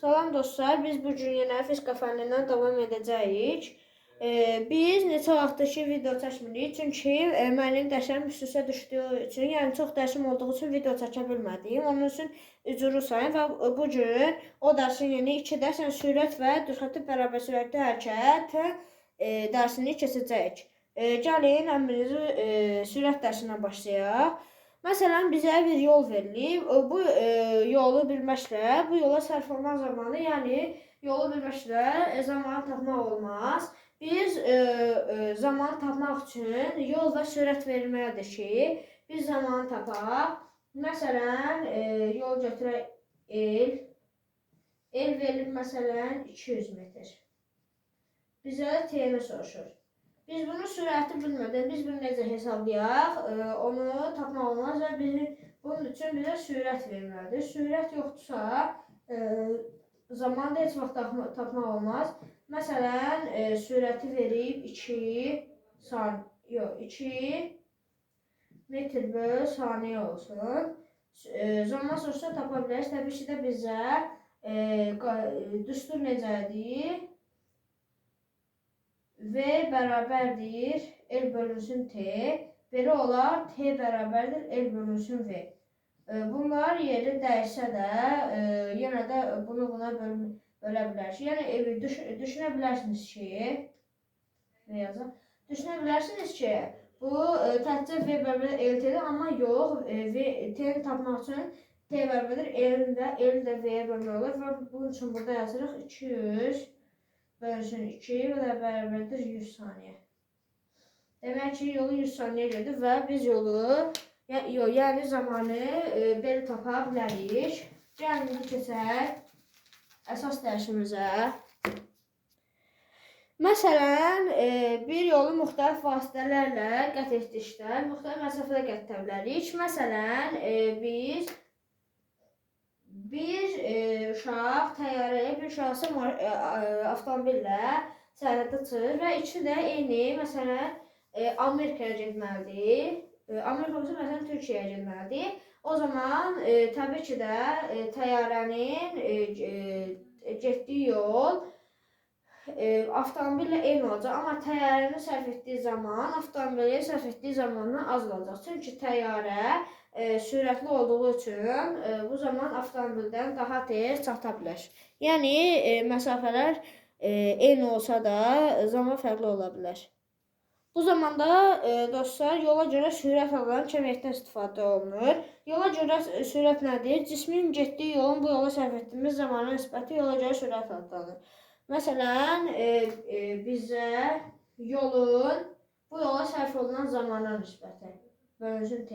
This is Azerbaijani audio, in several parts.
Salam dostlar, biz bu gün yenə fizika fənnindən davam edəcəyik. Biz neçə vaxtdır ki video çəkmirik, çünki mənim dərslərim üst-üstə düşdüyü üçün, yəni çox dərsim olduğu üçün video çəkə bilmədim. Onun üçün üzrlü sayın və bu gün o dərsin yeni 2 dərs, yəni sürət və düzxətti bərabər sürətli hərəkət dərsini keçəcəyik. Gəlin əmrinizi sürət dərsindən başlayaq. Məsələn, bizə bir yol verilib. Bu yolu bilməklə, bu yola sərf olunan zamanı, yəni yolu bilməklə zamanı tapmaq olmaz. Biz zamanı tapmaq üçün yol və sürət verilməlidir ki, biz zamanı tapaq. Məsələn, yol götürək el. El verilib məsələn 200 metr. Bizə t-ni soruşur. Biz bunu sürəti bilmədən, biz bunu necə hesablayaq, onu tapmaq olmaz və bunun üçün bizə sürət verilməlidir. Sürət yoxdursa, zaman da heç vaxt tapmaq olmaz. Məsələn, sürəti verib 2 metr böl saniyə olsun. Zaman soruşsa tapa bilərik. Təbii ki də bizə düstur necədir? V bərabərdir L bölünsün T. Belə olar T bərabərdir L bölünsün V. Bunlar yeri dəyişsə də yenə də bunu buna bölə bilərsiniz. Yəni düşünə bilərsiniz ki, bu təkcə V bərabərdir L T-dir, amma yox, T-ni tapmaq üçün T bərabərdir L də V-yə bölmək olur və bunun üçün burada yazırıq 200 bölünsün 2 və də bərabərdir 100 saniyə. Demək ki, yolu 100 saniyə gedir və biz yolu, yəni zamanı belə tapa bilərik. Gəlin, indi keçək əsas dərsimizə. Məsələn, bir yolu müxtəlif vasitələrlə qət etdikdə müxtəlif məsafədə qət edə bilərik. Məsələn, biz bir uşaq təyyarəyə, bir şəxs avtomobillə səyahətə çıxır və ikisi də eyni, məsələn, Amerikaya getməlidir. Amerika olsa, məsələn, Türkiyəyə getməlidir. O zaman, təbii ki də, təyyarənin getdiyi yol avtomobillə eyni olacaq, amma təyyarəni sərf etdiyi zaman, avtomobili sərf etdiyi zamandan az olacaq. Çünki təyyarə sürətli olduğu üçün bu zaman avtomobildən daha tez çata bilər. Yəni, məsafələr eyni olsa da zaman fərqli ola bilər. Bu zamanda dostlar, yola görə sürət adlanan kəmiyyətdən istifadə olunur. Yola görə sürət nədir? Cismin getdiyi yolun bu yola sərf etdiyimiz zamana nisbəti yola görə sürət adlanır. Məsələn, bizə yolun bu yola sərf olunan zamana nisbəti bölünsün T.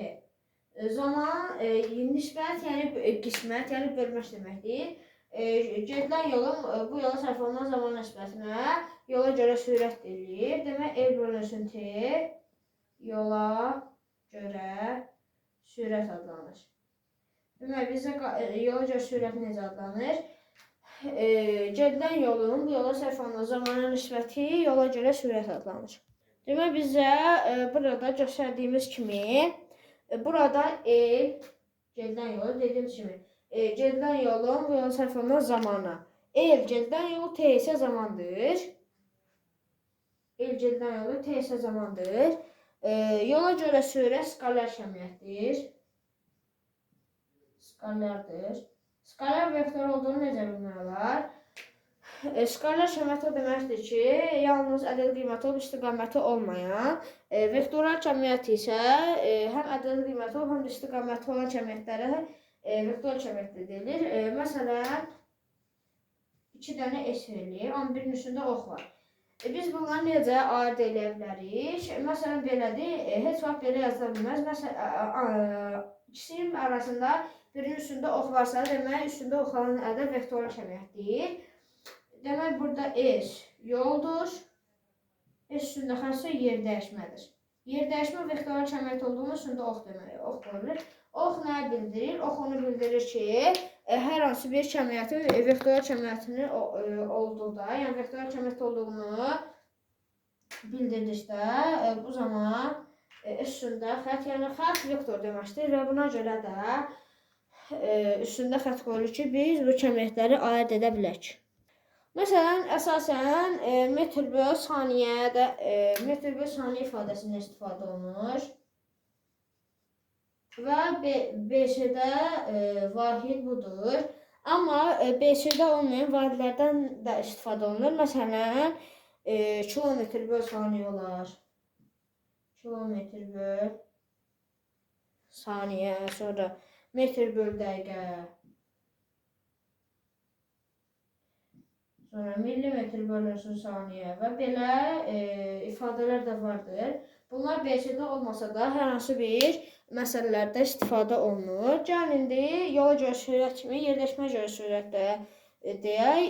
Zaman, nisbət, yəni qismət, yəni bölmək deməkdir. Gedilən yolun bu yola sərf olunan zaman nisbətinə yola görə sürət deyilir. Demək, L bölünsün T yola görə sürət adlanır. Demək, bizə yola görə sürət necə adlanır? Gedilən yolun bu yola sərf olunan zamana nisbəti yola görə sürət adlanır. Demək, bizə burada göstərdiyimiz kimi, burada gedilən yolu dediyimiz kimi, gedilən yolun bu yola sərf olunan zamana. Gedilən yolu T isə zamandır. Gedilən yolu T isə zamandır. Yola görə sürət skalar kəmiyyətdir. Skalardır. Skalar vektor olduğunu necə bilmək olar? Skalar kəmiyyəti o deməkdir ki, yalnız ədəd qiyməti olub, istiqaməti olmayan. Vektoral kəmiyyəti isə həm ədəd qiyməti olub, həm də istiqaməti olan kəmiyyətlərə vektoral kəmiyyəti deyilir. Məsələn, 2 dənə S verilir, amma birinin üstündə ox var. Biz bunları necə ayırd edə bilərik? Məsələn, belədir, heç vaxt belə yazıla bilməz. Məsələn, ikisinin arasında birinin üstündə ox varsa, demək, üstündə oxların ədəd vektoral kəmiyyətdir. Demək, burada S yoldur. S üstündə xəstə yer dəyişmədir. Yer dəyişmə vektoral kəmiyyət olduğunu üstündə ox demək, ox qoyulur. Ox nəyə bildirir? Ox onu bildirir ki, hər hansı bir kəmiyyətin vektoral kəmiyyətini olduqda, yəni vektoral kəmiyyət olduğunu bildirdikdə, bu zaman üstündə xətt, yəni xətt vektor deməkdir və buna görə də üstündə xətt qoyulur ki, biz bu kəmiyyətləri ayırd edə bilək. Məsələn, əsasən metr böl saniyədə metr böl saniyə ifadəsindən istifadə olunur. Və BC-də vahid budur. Amma BC-də olmayan vahidlərdən də istifadə olunur. Məsələn, kilometr böl saniyə olar. Kilometr böl saniyə, sonra metr böl dəqiqə, sonra millimetr bölünsün saniyə və belə ifadələr də vardır. Bunlar BC-də olmasa da hər hansı bir məsələlərdə istifadə olunur. Gəlin indi yola görə sürət kimi yerləşmə görə sürətdə deyək.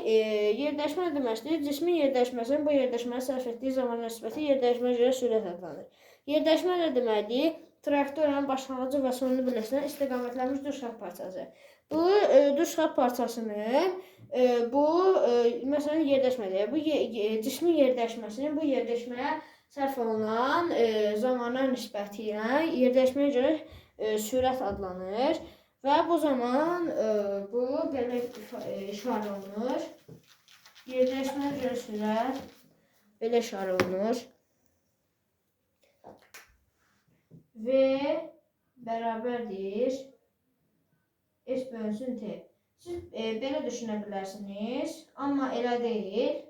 Yerləşmə nə deməkdir? Cismin yerləşməsinin bu yerləşməyə sərf etdiyi zaman nisbəti yerləşmə görə sürət adlanır. Yerləşmə nə deməkdir? Trayektoriyanın başlanğıcı və sonunu birləşdirən istiqamətlənmiş düz xətt parçası. Bu düz xətt parçasının məsələn yerləşmədir. Bu cismin yerləşməsinin bu yerləşməyə sərf olunan zamana nisbəti ilə yerləşməyə görə sürət adlanır və bu zaman bu belə işarə olunur. Yerləşməyə görə sürət belə işarə olunur. V bərabərdir S bölünsün T. Siz belə düşünə bilərsiniz, amma elə deyil.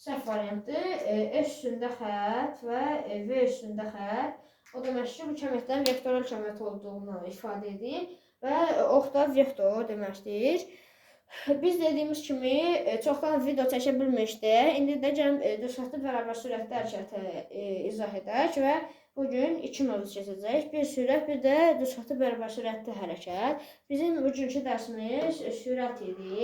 Səhv variantdır. S üstündə xətt və V üstündə xətt. O demək ki, bu kəmiyyətlərin vektoral kəmiyyət olduğunu ifadə edir və ox da vektor deməkdir. Biz dediyimiz kimi çoxdan video çəkə bilmişdik. İndi də düzxətti bərabər sürətli hərəkəti izah edək və bugün iki mövzu keçəcək. Bir sürət, bir də düzxətti bərabər sürətli hərəkət. Bizim bugünkü dərsimiz sürət idi.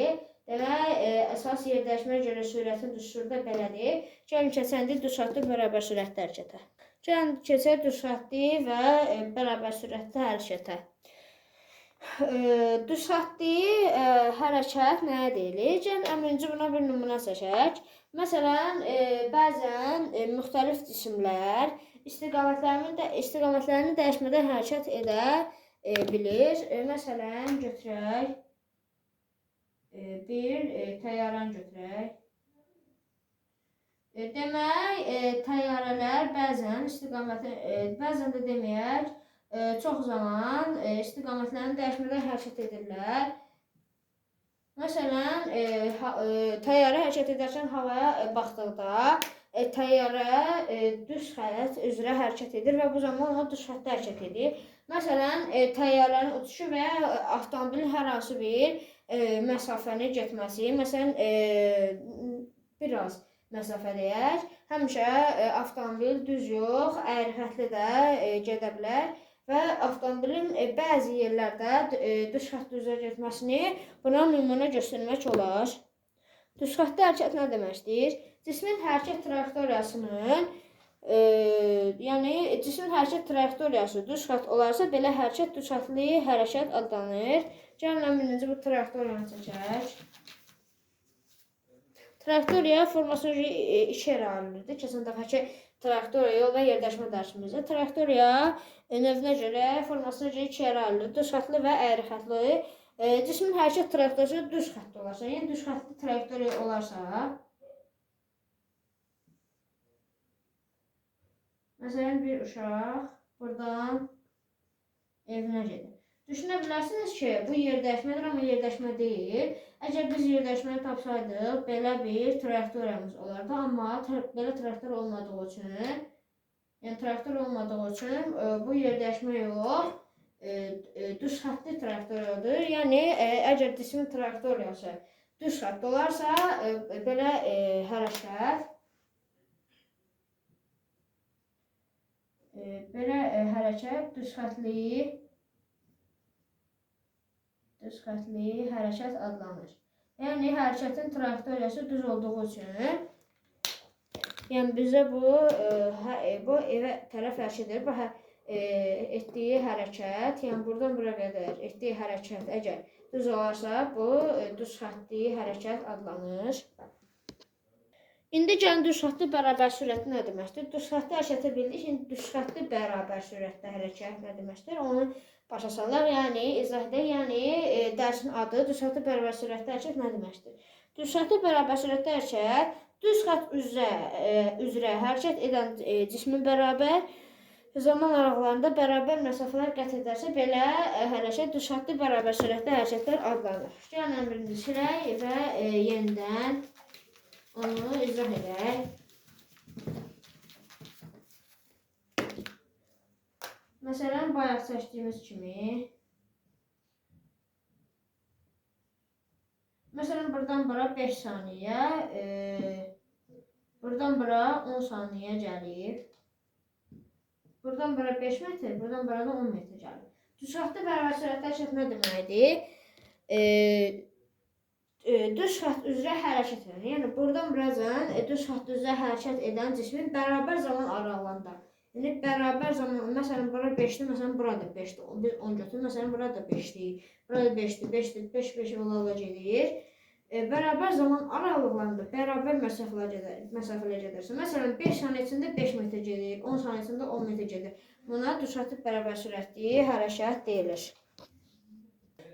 Demək, əsas yerləşməyə görə sürətin düzsürdə belədir. Gəlin keçəndə düzxətti bərabər sürətli hərəkətə. Gəlin keçək düzxətti və bərabər sürətli hərəkətə. Düzxətti hərəkət nəyə deyilir? Gəlin əvvəlcə buna bir nümunə çəkək. Məsələn, bəzən müxtəlif cisimlər istiqamətlərini dəyişmədən hərəkət edə bilir. Məsələn, götürək bir təyyarəni götürək. Demək, təyyarələr bəzən də deməyək, çox zaman istiqamətlərini dəyişmədən hərəkət edirlər. Məsələn, təyyarə hərəkət edərkən havaya baxdıqda təyyarə düz xətt üzrə hərəkət edir və bu zaman o düz xəttdə hərəkət edir. Məsələn, təyyarənin uçuşu və ya avtomobilin hər hansı bir məsafəni getməsi, məsələn, biraz məsafə deyək, həmişə avtomobil düz yox, əyri xəttli də gedə bilər və avtomobilin bəzi yerlərdə düz xətt üzrə getməsini buna nümunə göstərmək olar. Düz xəttli hərəkət nə deməkdir? Cismin hərəkət trayektoriyasının, yəni cismin hərəkət trayektoriyası düz xətt olarsa, belə hərəkət düz xəttli hərəkət adlanır. Gəlin birinci bu trayektoriyanı çəkək. Trayektoriya formasına görə iki yerə ayrılırdı. Keçən dəfəki trayektoriya yol və yerləşmə dərsimizdə. Trayektoriya növünə görə, formasına görə iki yerə ayrılır. Düz xəttli və əyri xəttli. Cismin hərəkət trayektoriyası düz xəttli olarsa, yəni düz xəttli trayektoriya olarsa, məsələn, bir uşaq buradan evinə gedir. Düşünə bilərsiniz ki, bu yerdəşmədir, amma yerdəşmə deyil. Əgər biz yerdəşməni tapsaydıq, belə bir trayektoriyamız olardı, amma belə trayektor olmadığı üçün, bu yerdəşmə yox, düz xəttli trayektoriyadır. Yəni, əgər cismin trayektoriyası düz xətt olarsa, belə hərəkət düz xəttli hərəkət adlanır. Yəni, hərəkətin trayektoriyası düz olduğu üçün, yəni bizə bu evə tərəf hərəkət edir. Bu etdiyi hərəkət, yəni buradan bura qədər etdiyi hərəkət əgər düz olarsa, bu düz xəttli hərəkət adlanır. İndi gəlin düz xəttli bərabər sürətli nə deməkdir? Düz xəttli hərəkətə bildik. İndi düz xəttli bərabər sürətli hərəkət nə deməkdir? Onu başa salaq. Yəni izah edək. Yəni dərsin adı düz xəttə bərabər sürətli hərəkət nə deməkdir? Düz xəttə bərabər sürətli hərəkət düz xətt üzrə hərəkət edən cismin bərabər zaman aralığında bərabər məsafələr qət edərsə belə hərəkət düz xəttə bərabər sürətli hərəkətlər adlanır. Gəlin əmrini silək və yenidən onu izah edək. Məsələn, bayaq çəkdiyimiz kimi. Məsələn, buradan bura 5 saniyə, buradan bura 10 saniyə gəlib. Buradan bura 5 metr, buradan bura da 10 metr gəlib. Düz xəttə bərabər sürətli hərəkət nə deməkdir? Düz xətt üzrə hərəkət edən. Yəni, buradan buracan düz xətt üzrə hərəkət edən cismin bərabər zaman aralığında. Yəni, bərabər zaman, məsələn, bura 5-dir, məsələn, bura da 5-dir. Biz 10 götürür, məsələn, bura da 5-dir, bura da 5-dir, 5-dir, 5-5 ola gedir. Bərabər zaman aralığında bərabər məsafələr gedirsə, məsələn, 5 saniyə içində 5 metr gedir, 10 saniyə içində 10 metr gedir. Buna düz xətt bərabər sürətli hərəkət deyilir.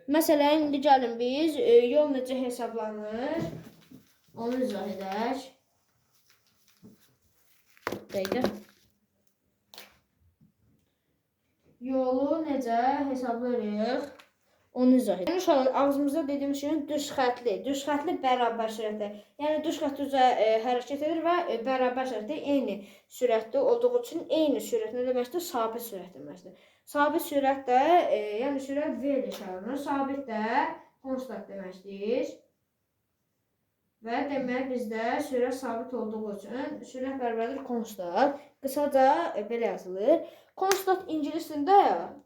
Məsələn, indi gəlin biz yol necə hesablanır, onu izah edək. Dəqiqə. Yolu necə hesablayırıq, onu izah edək. Yəni, ağzımızda dediyimiz kimi düz xəttli bərabər sürətlə. Yəni, düz xətt üzrə hərəkət edir və bərabər sürətlə eyni sürətdə olduğu üçün eyni sürət nə deməkdir? Sabit sürət deməkdir. Sabit sürət də, yəni sürət V ilə işarədir. Sabit də konstant deməkdir. Və demək bizdə sürət sabit olduğu üçün sürət bərabərdir konstant. Qısaca belə yazılır. Konstant ingiliscəsində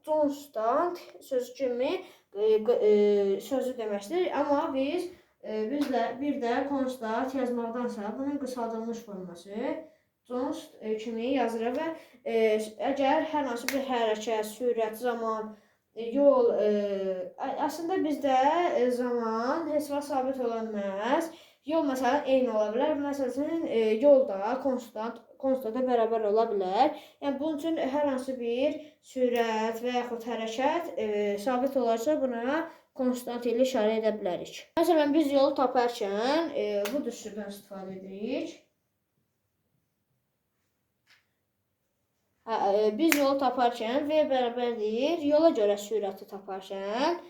constant sözü kimi sözü deməkdir. Amma biz bir də konstant yazmaqdansa bunun qısaldılmış forması const kimi yazılır və əgər hər hansı bir hərəkət, sürət, zaman, yol, əslində bizdə zaman heç vaxt sabit ola bilməz. Yol məsələn eyni ola bilər. Məsələn, yol da konstanta bərabər ola bilər. Yəni bunun üçün hər hansı bir sürət və yaxud hərəkət sabit olarsa buna konstant ilə işarə edə bilərik. Məsələn, biz yolu taparkən bu düsturdan istifadə edirik. Biz yolu taparkən V bərabərdir yola görə sürəti taparkən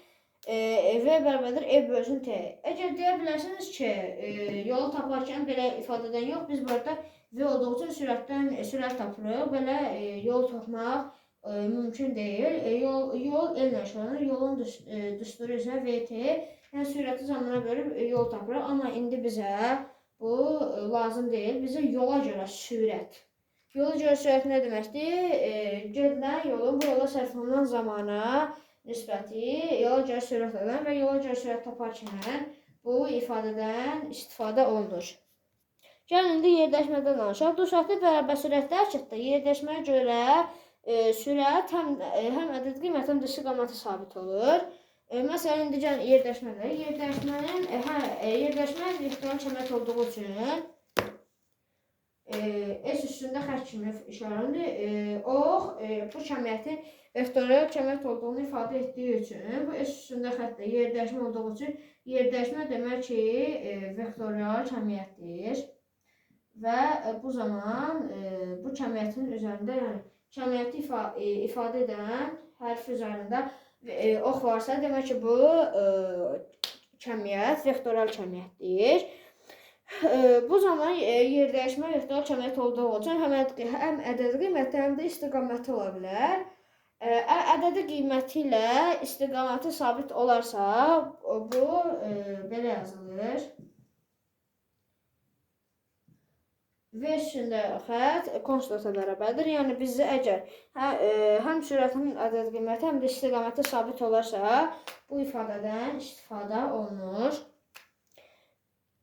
V bərabərdir E bölsün T. Əgər deyə bilərsiniz ki, yolu taparkən belə ifadədən yox, biz burada V olduğu üçün sürət tapırıq. Belə yol tapmaq mümkün deyil. Yol ellə işarədir. Yolun düsturu isə VT. Yəni sürəti zamana bölüb yol tapırıq. Amma indi bizə bu lazım deyil. Bizə yola görə sürət. Yola görə sürət nə deməkdir? Gedilən yolun bu yola sərf olunan zamana nisbəti yola görə sürət edən və yola görə sürət taparkən bu ifadədən istifadə olunur. Gəlin indi yerdəşmədən danışaq. Düz xəttə bərabər sürətli hərəkətdə yerdəşməyə görə sürət həm ədəd qiymət, həm də istiqaməti sabit olur. Məsələn, indi gəlin yerdəşmədə. Yerdəşmə vektoral kəmət olduğu üçün S üstündə xətt kimi işarədir. Bu kəmiyyətin vektoral kəmiyyət olduğunu ifadə etdiyi üçün, bu S üstündə xəttdə yerdəşmə olduğu üçün, yerdəşmə demək ki, vektoral kəmiyyətdir. Və bu zaman bu kəmiyyətin üzərində, yəni kəmiyyəti ifadə edən hərf üzərində ox varsa, demək ki, bu kəmiyyət vektoral kəmiyyətdir. Bu zaman yerdəşmə vektoral kəmiyyət olduğu üçün həm ədədi qiyməti, həm də istiqaməti ola bilər. Ədədi qiyməti ilə istiqaməti sabit olarsa, bu belə yazılır. V üstündə xətt konstanta bərabərdir. Yəni bizdə əgər həm sürətin ədədi qiyməti, həm də istiqaməti sabit olarsa, bu ifadədən istifadə olunur.